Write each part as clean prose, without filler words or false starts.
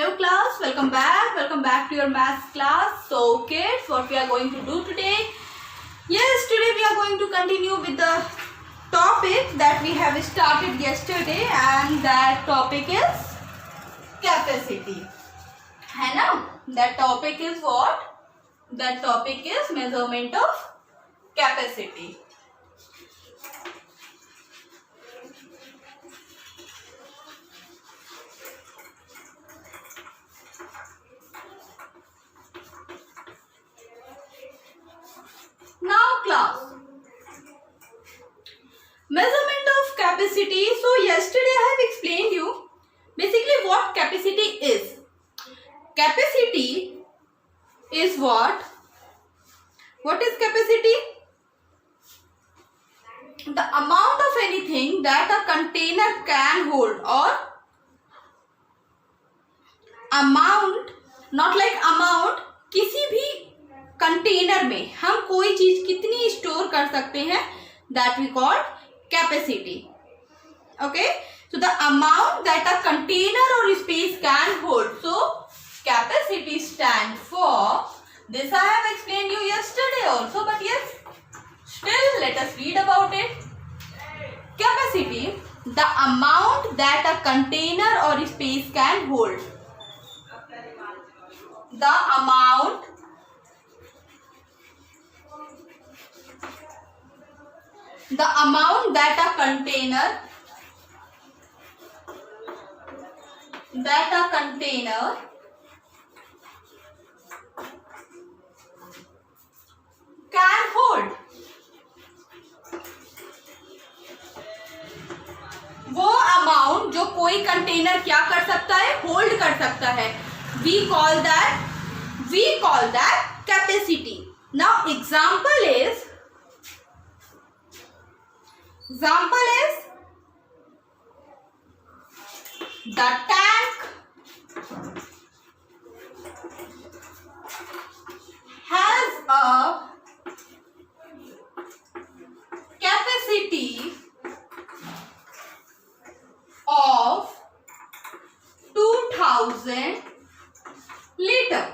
Hello class, welcome back to your maths class. So kids, what we are going to do today? Yes, today we are going to continue with the topic that we have started yesterday, and that topic is capacity. है ना? That topic is what? That topic is measurement of capacity. Now class, measurement of capacity. So yesterday I have explained you basically what capacity is. Capacity is what? What is capacity? The amount of anything that a container can hold, or amount, not like amount, किसी भी container में हम कोई चीज कितनी store कर सकते हैं, that we call capacity. Okay, so the amount that a container or space can hold. So capacity stand for this. I have explain you yesterday also, but yes still let us read about it. Capacity, the amount that a container or space can hold. The amount that a container can hold. वो अमाउंट जो कोई container क्या कर सकता है, hold कर सकता है, we call that capacity. Now example is the tank has a capacity of 2000 liter.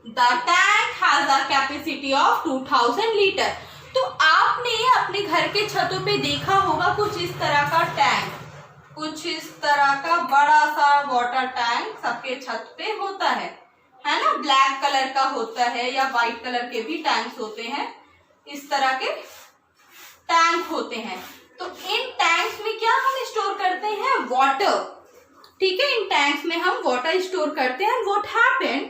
The tank has a capacity of 2000 liter. तो आपने अपने घर के छतों पे देखा होगा कुछ इस तरह का टैंक, कुछ इस तरह का बड़ा सा वाटर टैंक सबके छत पे होता है ना. ब्लैक कलर का होता है या वाइट कलर के भी टैंक्स होते हैं. इस तरह के टैंक होते हैं. तो इन टैंक्स में क्या हम स्टोर करते हैं, वाटर. ठीक है, इन टैंक्स में हम वाटर स्टोर करते हैं. व्हाट हैपेंड,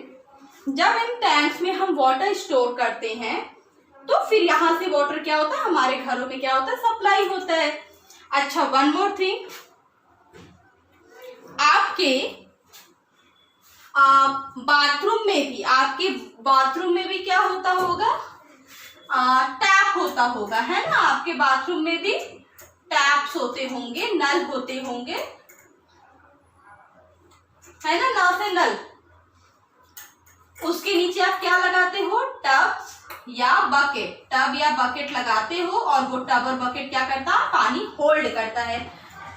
जब इन टैंक्स में हम वाटर स्टोर करते हैं तो फिर यहां से वाटर क्या होता है, हमारे घरों में क्या होता है, सप्लाई होता है. अच्छा, वन मोर थिंग, आपके बाथरूम में भी क्या होता होगा, टैप होता होगा, है ना. आपके बाथरूम में भी टैप्स होते होंगे, नल होते होंगे, है ना. ना से नल, उसके नीचे आप क्या लगाते हो, टब या बकेट लगाते हो, और वो टब और बकेट क्या करता है, पानी होल्ड करता है.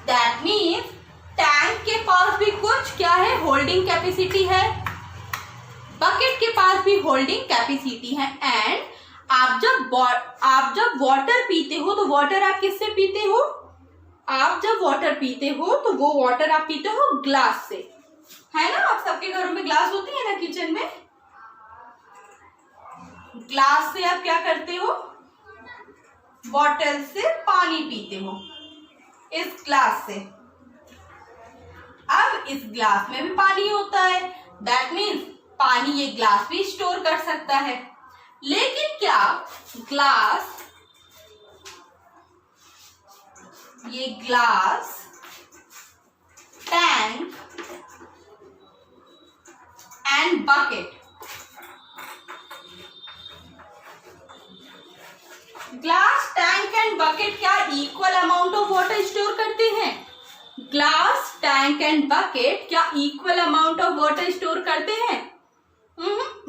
दैट मीन्स टैंक के पास भी कुछ क्या है, होल्डिंग कैपेसिटी है. बकेट के पास भी होल्डिंग कैपेसिटी है. एंड आप जब वाटर पीते हो तो वाटर आप किससे पीते हो, आप जब वाटर पीते हो तो वो वाटर आप पीते हो ग्लास से, है ना. आप सबके घरों में ग्लास होती है ना, किचन में. ग्लास से आप क्या करते हो, बॉटल से पानी पीते हो, इस ग्लास से. अब इस ग्लास में भी पानी होता है, दैट मीन्स पानी ये ग्लास भी स्टोर कर सकता है. लेकिन क्या ये glass, tank and bucket, glass, tank and bucket क्या equal amount of water store करते हैं? ग्लास, टैंक एंड बकेट क्या equal amount of water store करते हैं?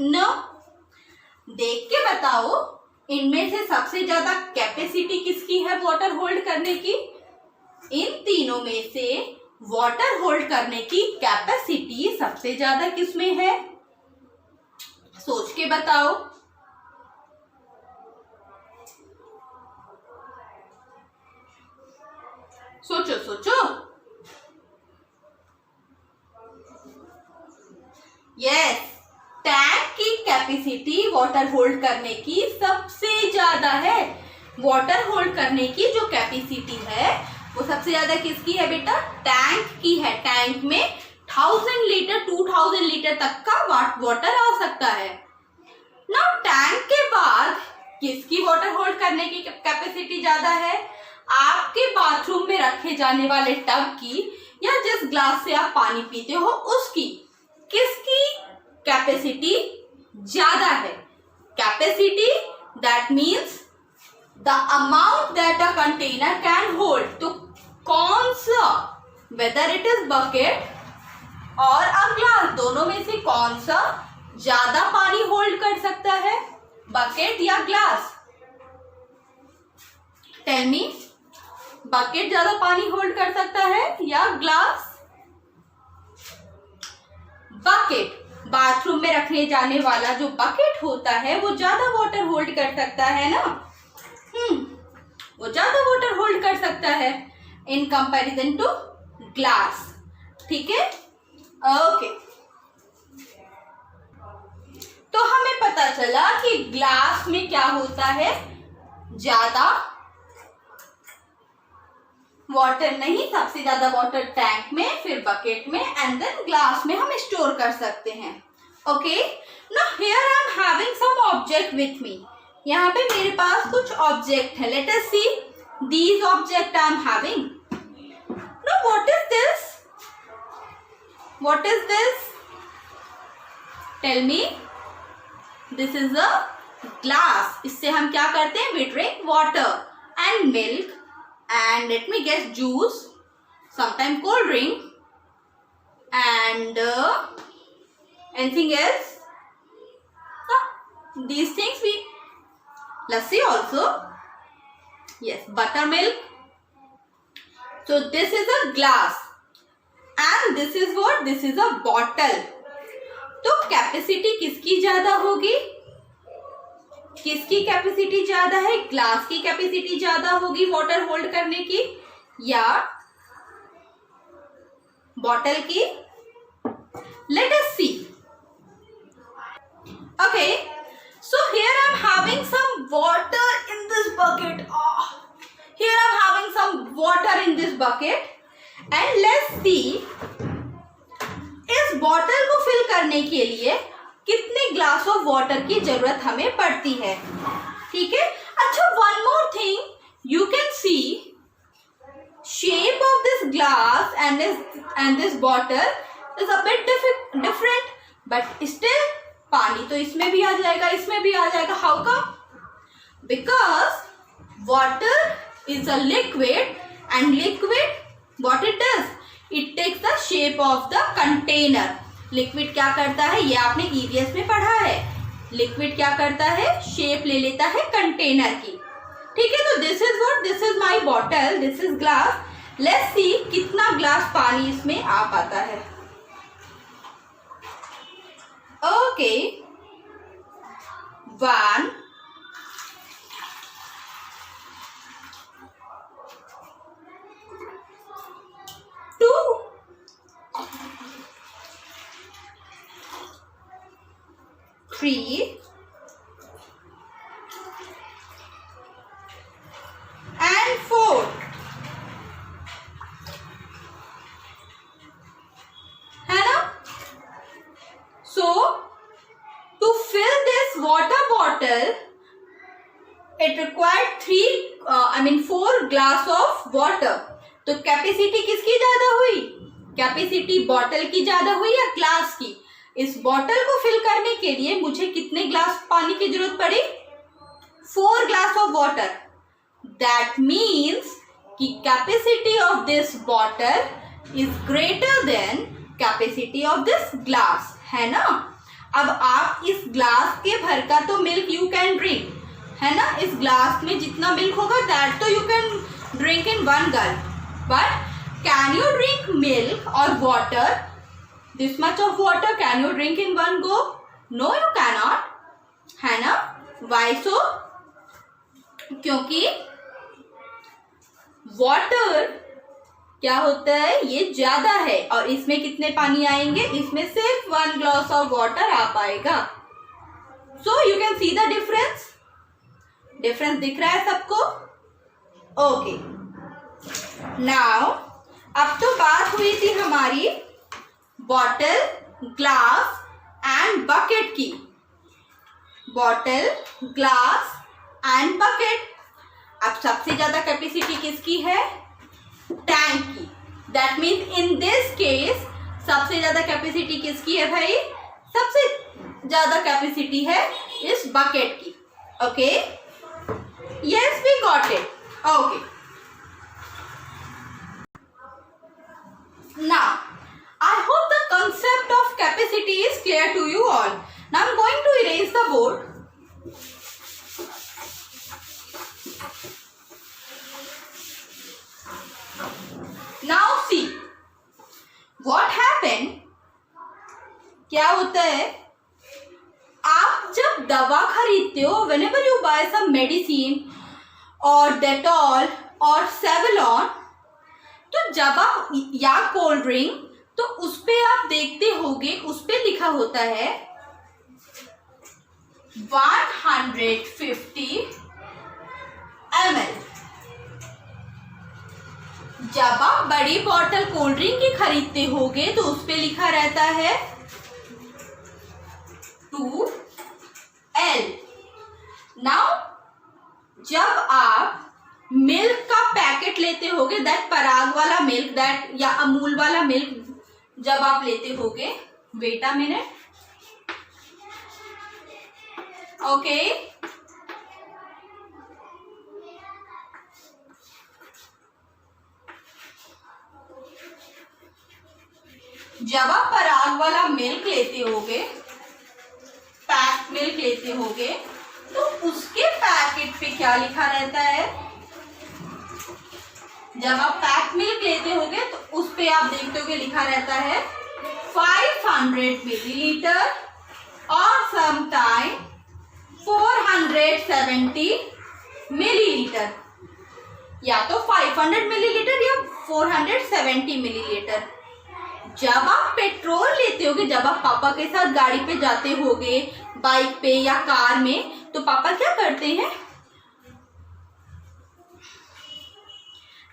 नो. देख के बताओ, इनमें से सबसे ज्यादा कैपेसिटी किसकी है वाटर होल्ड करने की? इन तीनों में से वाटर होल्ड करने की कैपेसिटी सबसे ज्यादा किसमें है? सोच के बताओ। सोचो सोचो। यस, टैंक की कैपेसिटी वाटर होल्ड करने की सबसे ज्यादा है। वाटर होल्ड करने की जो कैपेसिटी है वो सबसे ज्यादा किसकी है बेटा? टैंक की है। टैंक में 1000 लीटर 2000 लीटर तक का वाटर आ सकता है ना। टैंक के बाद किसकी वाटर होल्ड करने की कैपेसिटी ज्यादा है? आपके बाथरूम में रखे जाने वाले टब की, या जिस ग्लास से आप पानी पीते हो उसकी, किसकी कैपेसिटी ज्यादा है? Capacity that means the amount that a container can hold. तो कौन सा, वेदर इट इज बकेट और अ ग्लास, दोनों में से कौन सा ज्यादा पानी होल्ड कर सकता है? बकेट या ग्लास? टेल मी, बकेट ज्यादा पानी होल्ड कर सकता है या ग्लास? बकेट। बाथरूम में रखने जाने वाला जो बकेट होता है वो ज्यादा वाटर होल्ड कर सकता है ना। वो ज्यादा वाटर होल्ड कर सकता है इन कंपैरिजन टू ग्लास। ठीक है, ओके। तो हमें पता चला कि ग्लास में क्या होता है, ज्यादा वाटर नहीं, सबसे ज्यादा वाटर टैंक में, फिर बकेट में, एंड देन ग्लास में हम स्टोर कर सकते हैं। Okay, now here I am having some object with me. यहाँ पे मेरे पास कुछ ऑब्जेक्ट है। Let us see these object I am having. Now what is this? What is this? Tell me. This is a glass. इससे हम क्या करते हैं? We drink water and milk and let me guess, juice, sometimes cold drink, and anything else? These things we, lassi also, yes, buttermilk. So this is a glass and this is what? This is a bottle. तो capacity किसकी ज्यादा होगी? किसकी capacity ज्यादा है? Glass की capacity ज्यादा होगी वाटर होल्ड करने की या बॉटल की? Let us see. Okay, so here I am having some water in this bucket. Here I am having some water in this bucket and let's see, इस bottle को fill करने के लिए कितने ग्लास ऑफ वाटर की जरूरत हमें पड़ती है? ठीक है। अच्छा, one more thing, you can see shape of this glass and this bottle is a bit different, but still पानी तो इसमें भी आ जाएगा, इसमें भी आ जाएगा। How come? Because water is a liquid and liquid what it does? It takes the shape of the container. Liquid क्या करता है? ये आपने ईवीएस में पढ़ा है। लिक्विड क्या करता है? शेप ले लेता है कंटेनर की। ठीक है, तो this is what? This is my bottle, this is glass. Let's see कितना ग्लास पानी इसमें आ पाता है। Okay, 1 2 3 and 4. है ना? So to fill this water bottle it required 4 glass of water. तो कैपेसिटी किसकी ज्यादा हुई? कैपेसिटी बॉटल की ज्यादा हुई या ग्लास की? इस बॉटल को फिल करने के लिए मुझे कितने ग्लास पानी की जरूरत पड़ी? 4 glass of water. That means कि capacity of this bottle is greater than capacity of this glass, है ना? अब आप इस ग्लास के भर का तो मिल्क यू कैन ड्रिंक, है ना? इस ग्लास में जितना मिल्क होगा दैट तो you can drink in 1 gulp, but can you drink milk or water, this much of water can you drink in one go? No you cannot, है ना? Why so? क्योंकि वाटर क्या होता है, ये ज्यादा है और इसमें कितने पानी आएंगे, इसमें सिर्फ 1 ग्लास ऑफ वाटर आ पाएगा। So you can see the difference, difference दिख रहा है सबको? ओके, नाउ अब तो बात हुई थी हमारी बॉटल, ग्लास एंड बकेट की। Bottle, glass and bucket. अब सबसे ज्यादा कैपेसिटी किसकी है? टैंक की। That means in this case सबसे ज्यादा कैपेसिटी किसकी है भाई? सबसे ज्यादा कैपेसिटी है इस बकेट की। Okay, yes we got it. Okay, now I hope the concept of capacity is clear to you all. Now I'm going to erase the board. Now see what happened. क्या होता है, आप जब दवा खरीदते हो, whenever you buy some medicine और Dettol और Savlon, तो जब आप या कोल्ड ड्रिंक, तो उस पे आप देखते होगे, उस पे लिखा होता है 150 ml। जब आप बड़ी बॉटल कोल्ड ड्रिंक की खरीदते होगे तो उस पे लिखा रहता है 2L। नाउ जब आप मिल्क का पैकेट लेते होगे, दैट पराग वाला मिल्क, दैट या अमूल वाला मिल्क जब आप लेते होगे, वेट अ मिनट, ओके, जब आप पराग वाला मिल्क लेते होगे, पैक मिल्क लेते होगे, तो उसके पैकेट पे क्या लिखा रहता है? जब आप पैक मिल्क लेते होगे तो उस पे आप देखते होगे लिखा रहता है 500 मिलीलीटर और समटाइम 470 मिलीलीटर, या तो 500 मिलीलीटर या 470 मिलीलीटर। जब आप पेट्रोल लेते होगे, जब आप पापा के साथ गाड़ी पे जाते होगे, बाइक पे या कार में, तो पापा क्या करते हैं,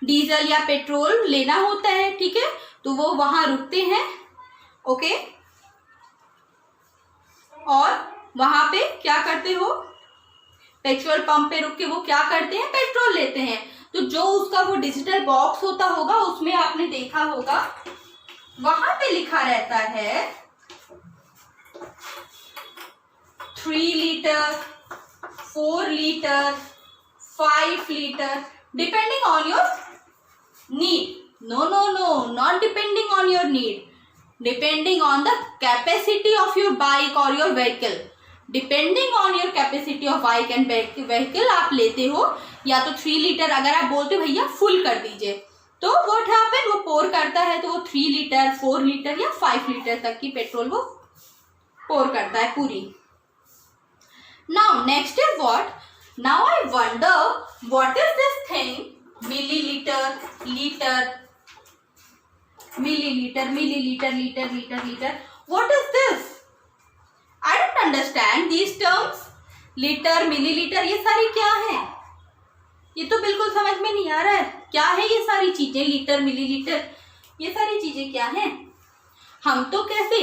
डीजल या पेट्रोल लेना होता है, ठीक है, तो वो वहां रुकते हैं, ओके, और वहां पे क्या करते हो, पेट्रोल पंप पे रुक के वो क्या करते हैं, पेट्रोल लेते हैं। तो जो उसका वो डिजिटल बॉक्स होता होगा, उसमें आपने देखा होगा, वहां पे लिखा रहता है 3 litre, 4 litre, 5 litre, depending on your need. No, not depending on your need, depending on the capacity of your bike or your vehicle. Depending on your capacity of bike and vehicle आप लेते हो, या तो 3 litre, अगर आप बोलते हो भैया फुल कर दीजिए, तो what happen, वो पोर करता है, तो वो 3 लीटर, 4 लीटर या 5 लीटर तक की पेट्रोल वो पोर करता है पूरी। Now next is what? Now I wonder what is this thing? Millilitre, litre, millilitre, millilitre, litre, litre, litre, what is this? I don't understand these terms. Litre, millilitre, ये सारी क्या है? ये तो बिल्कुल समझ में नहीं आ रहा है, क्या है ये सारी चीजें, लीटर, मिलीलीटर, ये सारी चीजें क्या हैं? हम तो कैसे,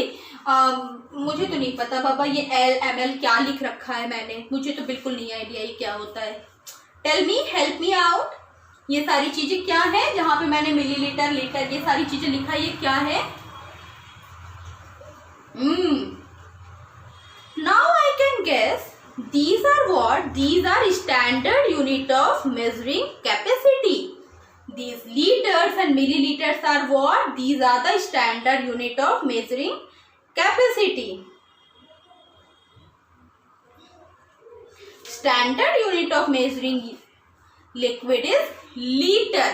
मुझे तो नहीं पता बाबा, ये एल एम एल क्या लिख रखा है मैंने, मुझे तो बिल्कुल नहीं आइडिया ये क्या होता है। Tell me, help me out, ये सारी चीजें क्या है जहां पे मैंने मिलीलीटर, लीटर, ये सारी चीजें लिखा है, ये क्या है? Now I can guess, these are what? These are standard unit of measuring capacity. These liters and milliliters are what? These are the standard unit of measuring capacity. Standard unit of measuring liquid is liter.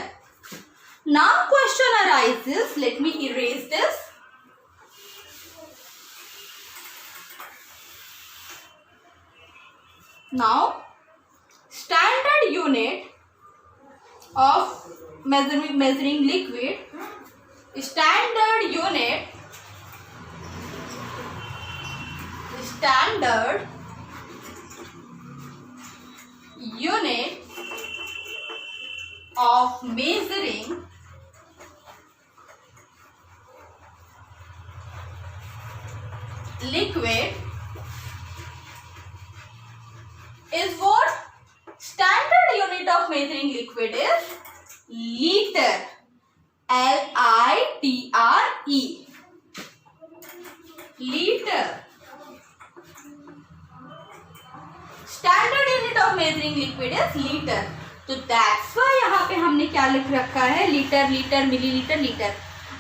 Now question arises, let me erase this. Now standard unit of measuring liquid, standard unit of measuring liquid is what? Standard unit of measuring liquid is liter. L-I-T-R-E. Liter. Standard unit of measuring liquid is liter. तो that's why यहाँ पे हमने क्या लिख रखा है? Litre, litre, millilitre, litre.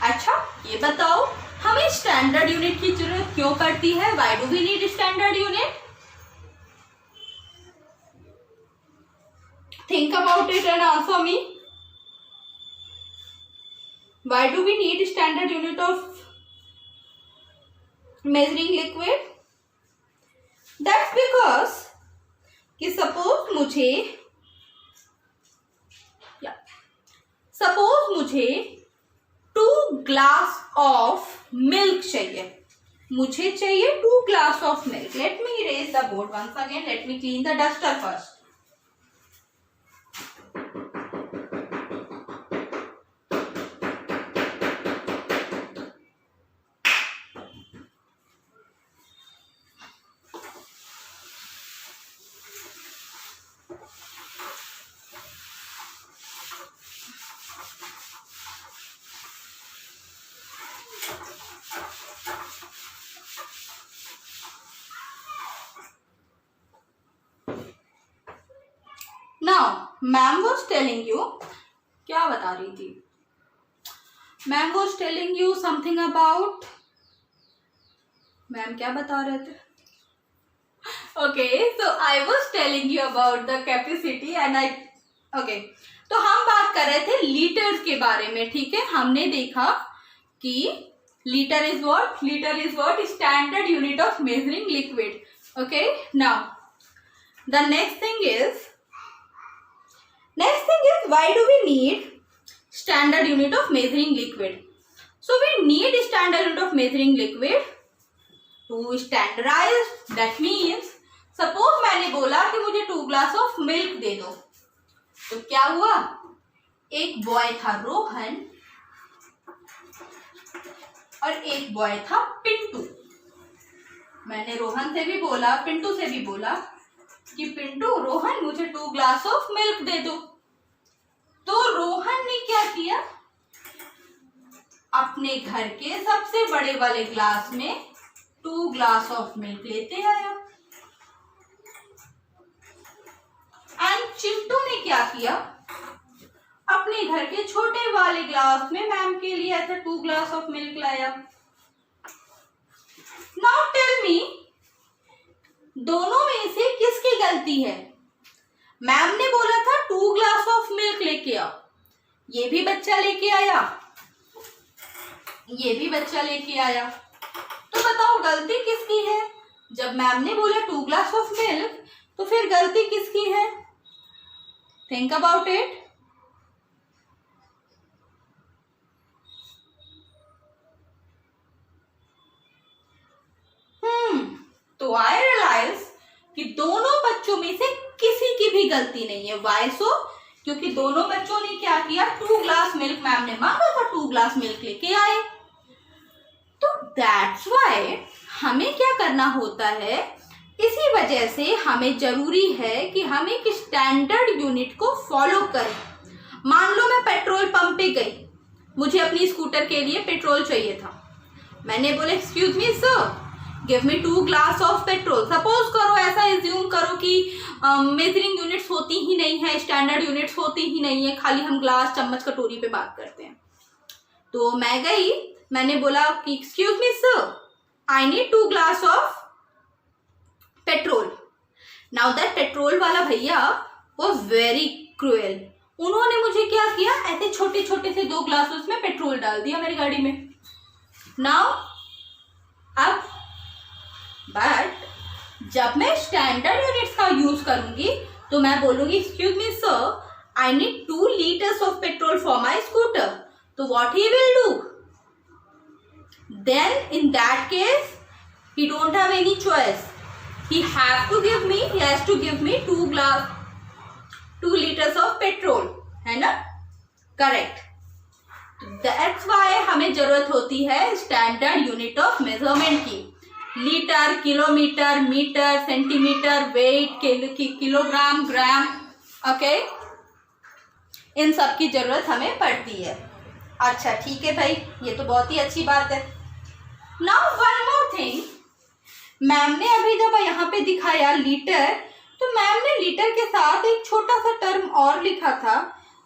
अच्छा, ये बताओ हमें स्टैंडर्ड यूनिट की जरूरत क्यों पड़ती है? Why do we need standard unit? Think about it and answer me. Why do we need standard unit of measuring liquid? That's because कि suppose मुझे 2 glass of milk चाहिए. मुझे चाहिए 2 glass of milk. Let me erase the board once again. Let me clean the duster first. Now, ma'am was telling you, क्या बता रही थी? Ma'am was telling you something about, ma'am क्या बता रहे थे? Okay, so I was telling you about the capacity and okay, तो हम बात कर रहे थे लीटर्स के बारे में, ठीक है? हमने देखा कि litre is what? Litre is what? Standard unit of measuring liquid. Okay, now the next thing is why do we need standard unit of measuring liquid? So we need standard unit of measuring liquid to standardize. That means suppose मैंने बोला कि मुझे 2 glass of milk दे दो, तो क्या हुआ? एक boy था रोहन और एक बॉय था पिंटू. मैंने रोहन से भी बोला, पिंटू से भी बोला कि पिंटू, रोहन मुझे 2 ग्लास ऑफ मिल्क दे दो. तो रोहन ने क्या किया? अपने घर के सबसे बड़े वाले ग्लास में 2 ग्लास ऑफ मिल्क लेते आया. एंड चिंटू ने क्या किया? अपने घर के छोटे वाले ग्लास में मैम के लिए ऐसे 2 ग्लास ऑफ मिल्क लाया. नाउ टेल मी, दोनों में से किसकी गलती है? मैम ने बोला था 2 ग्लास ऑफ मिल्क लेके आओ, ये भी बच्चा लेके आया, ये भी बच्चा लेके आया. तो बताओ गलती किसकी है? जब मैम ने बोला 2 ग्लास ऑफ मिल्क, तो फिर गलती किसकी है? Think about it. तो आई रियलाइज कि दोनों बच्चों में से किसी की भी गलती नहीं है. Y so? क्योंकि दोनों बच्चों ने क्या किया? 2 ग्लास मिल्क मैम ने मांगा था, 2 ग्लास मिल्क लेके आए. तो दैट्स वाई हमें क्या करना होता है, इसी वजह से हमें जरूरी है कि हम एक स्टैंडर्ड यूनिट को फॉलो करें. मान लो मैं पेट्रोल पंप पे गई, मुझे अपनी स्कूटर के लिए पेट्रोल चाहिए था. मैंने बोला excuse me sir, give me 2 glass of petrol. Suppose करो, ऐसा एज्यूम करो कि मेजरिंग यूनिट्स होती ही नहीं है, स्टैंडर्ड यूनिट्स होती ही नहीं है, खाली हम ग्लास, चम्मच, कटोरी पे बात करते हैं. तो मैं गई, मैंने बोला कि excuse me sir, I need 2 glass of petrol. Now that petrol वाला भैया वॉज वेरी क्रूएल. उन्होंने मुझे क्या किया, ऐसे छोटे छोटे से 2 ग्लास उसमें पेट्रोल डाल दिया मेरी गाड़ी में। नाउ अब बट जब मैं स्टैंडर्ड यूनिट्स का यूज करूंगी तो मैं बोलूंगी excuse me sir, I need 2 liters of petrol for my scooter. तो what he will do, then in that case he don't have any choice, he has to give me 2 liters of petrol, है ना, correct. That's why हमें जरूरत होती है standard unit of measurement की, litre, kilometre, metre, centimetre, weight, kilogram, gram, okay, इन सब की जरूरत हमें पड़ती है। अच्छा ठीक है भाई, ये तो बहुत ही अच्छी बात है। Now one more thing, ma'am ने अभी जब यहाँ पे दिखाया लीटर, तो मैम ने लीटर के साथ एक छोटा सा टर्म और लिखा था।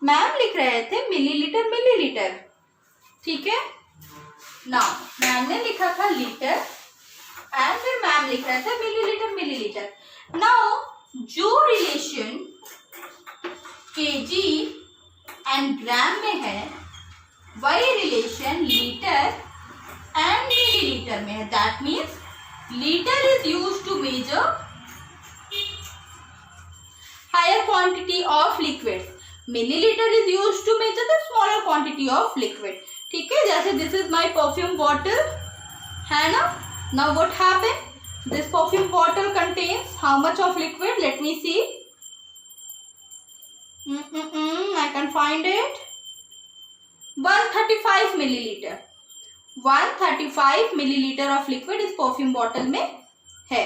मैम लिख रहे थे मिलीलीटर मिलीलीटर, ठीक है। नाउ मैम ने लिखा था लीटर एंड फिर मैम लिख रहे थे मिलीलीटर मिलीलीटर। नाउ जो रिलेशन केजी एंड ग्राम में है वही रिलेशन लीटर एंड मिलीलीटर में है। That means liter is used to measure higher quantity of liquid, milliliter is used to measure the smaller quantity of liquid, ठीक है। जैसे this is my perfume bottle, है ना। now what happened, this perfume bottle contains how much of liquid, let me see, I can find it, 135 milliliter, 135 millilitre of liquid इस perfume bottle में है।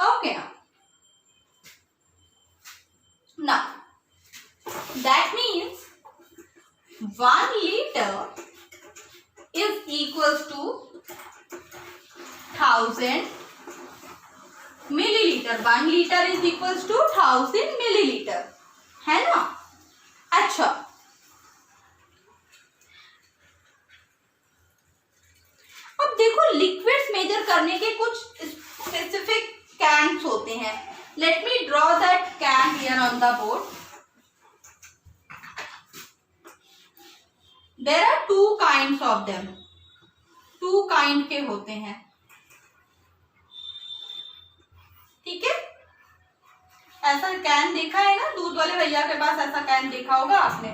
Okay, now that means 1 liter is equals to 1000 millilitre. 1 liter is equals to 1000 millilitre, है ना। अच्छा, अब देखो liquids major करने के कुछ स्पेसिफिक कैन्स होते हैं। Let me draw that can here on the board. There are 2 kinds of them, 2 kind के होते हैं, ठीक है। ऐसा कैन देखा है ना, दूध वाले भैया के पास ऐसा कैन देखा होगा आपने।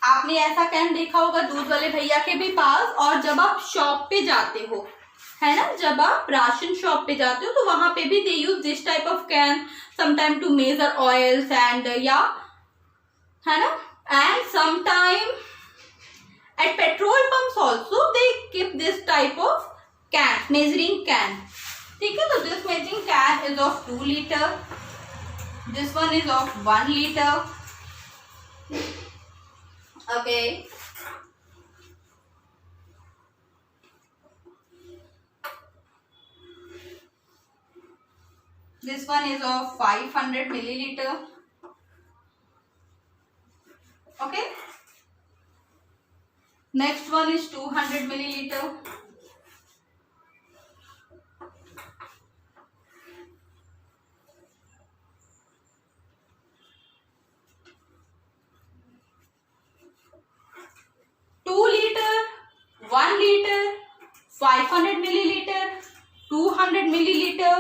आपने ऐसा कैन देखा होगा दूध वाले भैया के भी पास। और जब आप शॉप पे जाते हो, है ना, जब आप राशन शॉप पे जाते हो तो वहां पे भी they use this type of can sometime to measure oils and या, है ना, and sometime at petrol pumps also they keep this type of can, measuring can, ठीक है। तो this measuring can is of 2 liter, this one is of 1 liter, okay। this one is of 500 milliliter, okay। next one is 200 milliliter, liter, 1 liter, 500 milliliter, 200 milliliter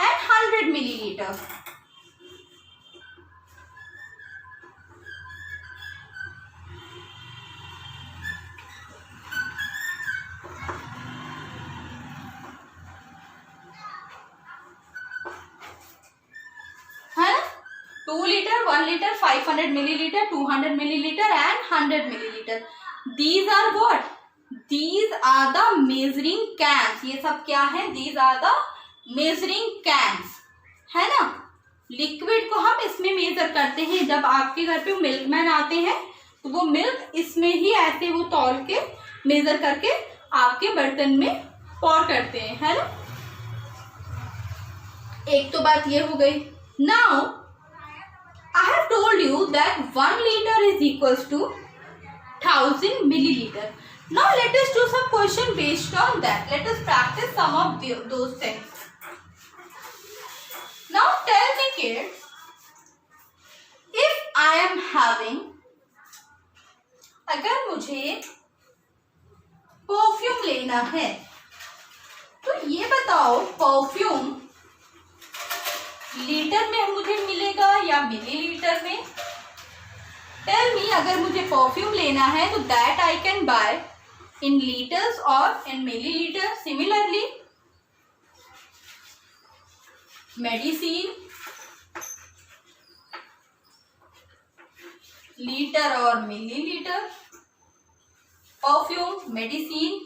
and 100 milliliter। है 2 liter, 1 liter, 500 milliliter, 200 milliliter and 100 milliliter। These are what? These are the measuring cans। ये सब क्या है? These are the measuring cans, है ना। Liquid को हम इसमें मेजर करते हैं। जब आपके घर पे मिल्कमैन आते हैं तो वो मिल्क इसमें ही ऐसे वो तौल के मेजर करके आपके बर्तन में पॉर करते हैं, है ना। एक तो बात ये हो गई। Now I have told you that 1 liter is equals to 1000 milliliter. Now let us do some question based on that. Let us practice some of those things. Now tell me kids, if I am having, अगर मुझे perfume लेना है तो ये बताओ perfume litre में मुझे मिलेगा या मिलीलीटर में? टेल मी, अगर मुझे परफ्यूम लेना है तो that I can buy in litres और in millilitre. Similarly medicine litre और मिलीलीटर, परफ्यूम मेडिसिन,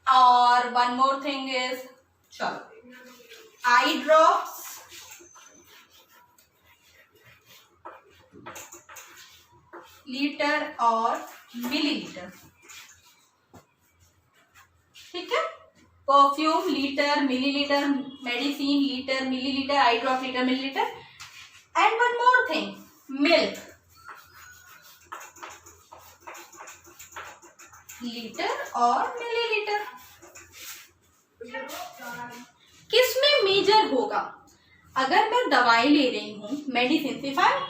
और वन मोर थिंग इज, चलो, आई ड्रॉप्स, लीटर और मिलीलीटर. ठीक है, perfume litre, millilitre, medicine litre, millilitre, eye drop litre, millilitre, and one more thing, milk litre और millilitre. किसमें measure होगा? अगर मैं दवाई ले रही हूँ, medicine, if I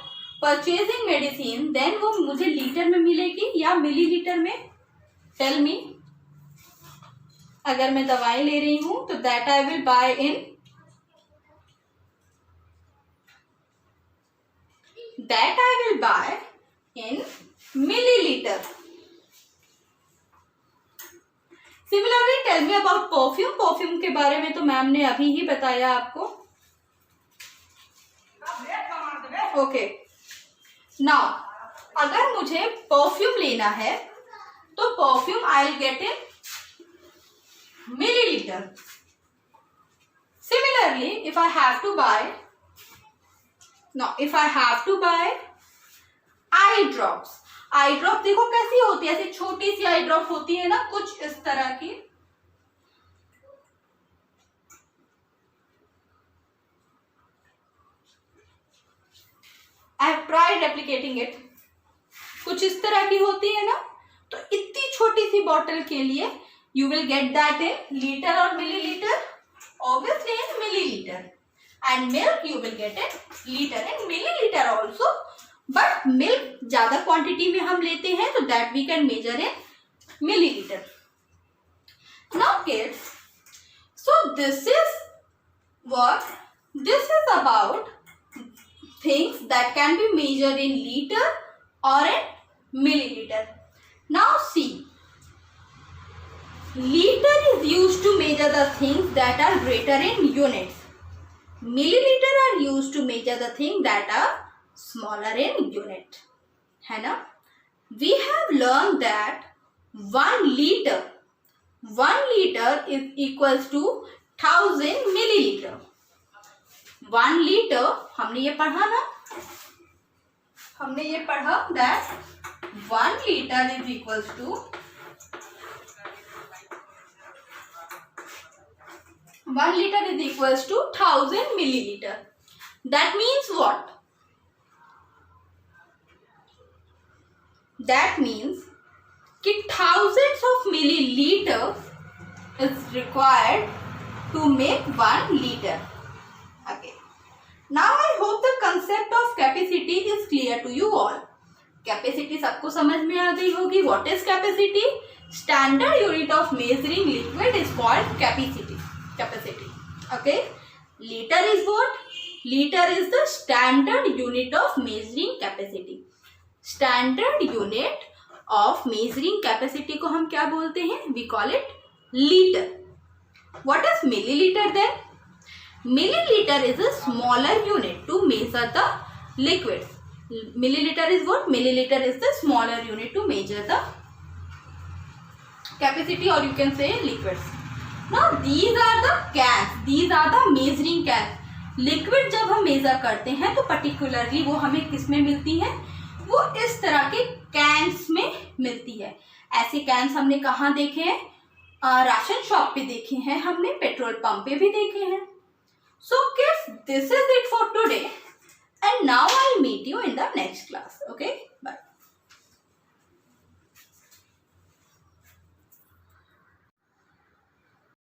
purchasing medicine, then वो मुझे लीटर में मिलेगी या मिलीलीटर में? Tell me. अगर मैं दवाई ले रही हूँ तो that I will buy in millilitre. Similarly tell me about perfume. Perfume के बारे में तो मैम ने अभी ही बताया आपको. ओके, नाउ अगर मुझे परफ्यूम लेना है तो perfume I will get in millilitre. Similarly if I have to buy eye drops. Eye drop देखो कैसी होती है, ऐसी छोटी सी आई ड्रॉप होती है ना, कुछ इस तरह की. I have tried applicating it. कुछ इस तरह की होती है ना, तो इतनी छोटी सी बॉटल के लिए you will get that in litre और millilitre, obviously in millilitre. And milk you will get in litre and millilitre also. But milk ज्यादा क्वांटिटी में हम लेते हैं तो that we can measure in millilitre. Now kids, so this is about things that can be measured in liter or in milliliter. Now see, liter is used to measure the things that are greater in units. Milliliter are used to measure the things that are smaller in unit. है ना? We have learned that 1 liter is equals to 1000 milliliter. 1 liter हमने ये पढ़ा ना, that 1 liter is equals to 1000 milliliter. That means what? That means कि thousands of milliliter is required to make 1 liter. Okay. Now I hope the concept of capacity is clear to you all. Capacity सबको समझ में आ गई होगी. What is capacity? Standard unit of measuring liquid is called capacity. Okay. Liter is what? Liter is the standard unit of measuring capacity. Standard unit of measuring capacity को हम क्या बोलते हैं? We call it liter. What is milliliter then? Milliliter is a smaller unit to measure the liquids. Milliliter is what? Milliliter is the smaller unit to measure the capacity, or you can say liquids. Now these are the cans. These are the measuring cans. Liquid जब हम major करते हैं तो particularly वो हमें किस में मिलती है? वो इस तरह के कैंस में मिलती है. ऐसे कैंस हमने कहाँ देखे हैं? राशन शॉप पे देखे हैं हमने, पेट्रोल पंप पे भी देखे हैं. So kids, this is it for today, and now I'll meet you in the next class. Okay, bye.